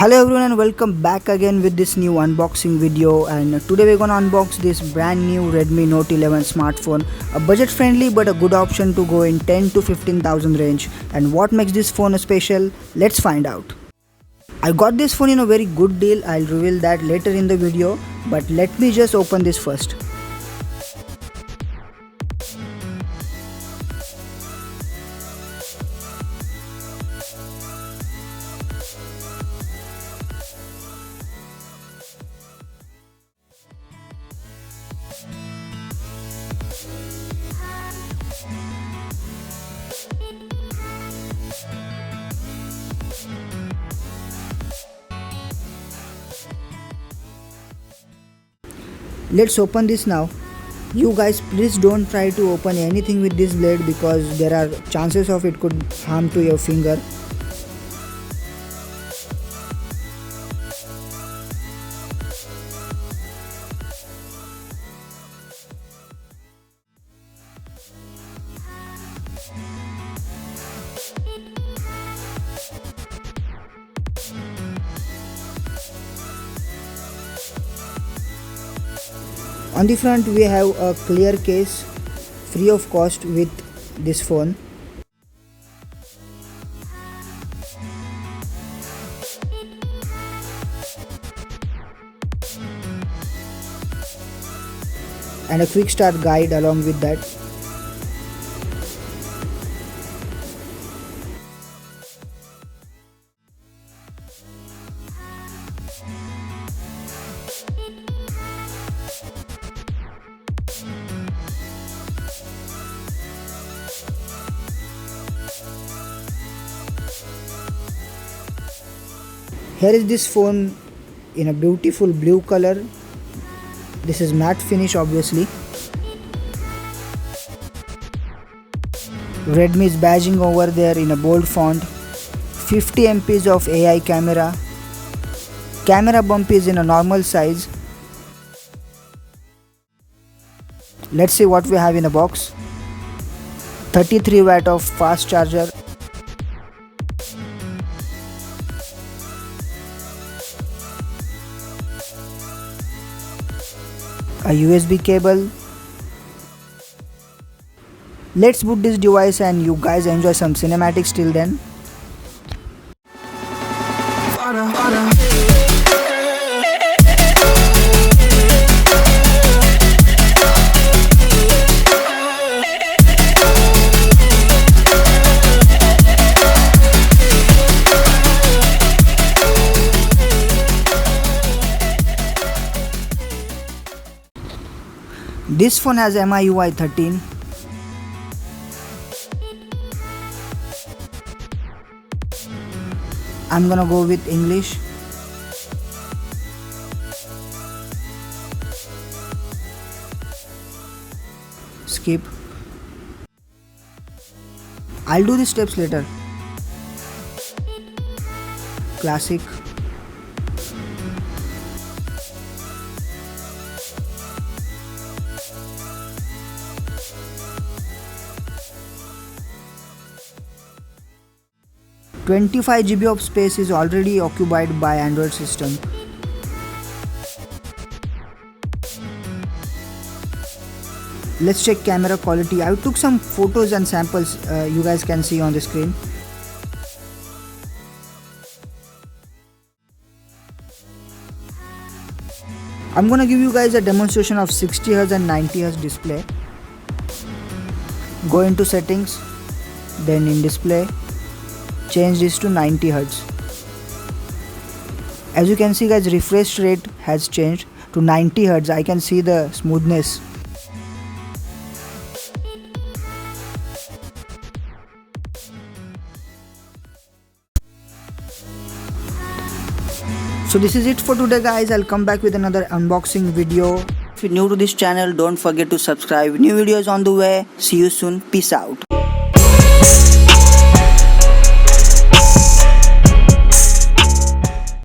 Hello everyone and welcome back again with this new unboxing video, and today we're gonna unbox this brand new Redmi Note 11 smartphone, a budget friendly but a good option to go in 10 to 15,000 range. And what makes this phone special? Let's find out. I got this phone in a very good deal. I'll reveal that later in the video, but let me just open this first. Let's open this now. You guys please don't try to open anything with this blade because there are chances of it could harm to your finger. On the front we have a clear case free of cost with this phone. And a quick start guide along with that. Here is this phone in a beautiful blue color. This is matte finish obviously. Redmi is badging over there in a bold font. 50 MPs of AI camera. Camera bump is in a normal size. Let's see what we have in the box. 33 watt of fast charger. A USB cable. Let's boot this device and you guys enjoy some cinematics till then. This phone has MIUI 13. I'm gonna go with English. Skip. I'll do the steps later. Classic. $25 GB of space is already occupied by Android system. Let's check camera quality. I took some photos and samples you guys can see on the screen. I'm gonna give you guys a demonstration of 60Hz and 90Hz display. Go into settings, then in display. Change this to 90 Hz. As you can see guys, refresh rate has changed to 90 Hz. I can see the smoothness. So this is it for today guys. I'll come back with another unboxing video. If you're new to this channel, don't forget to subscribe. New videos on the way. See you soon. Peace out.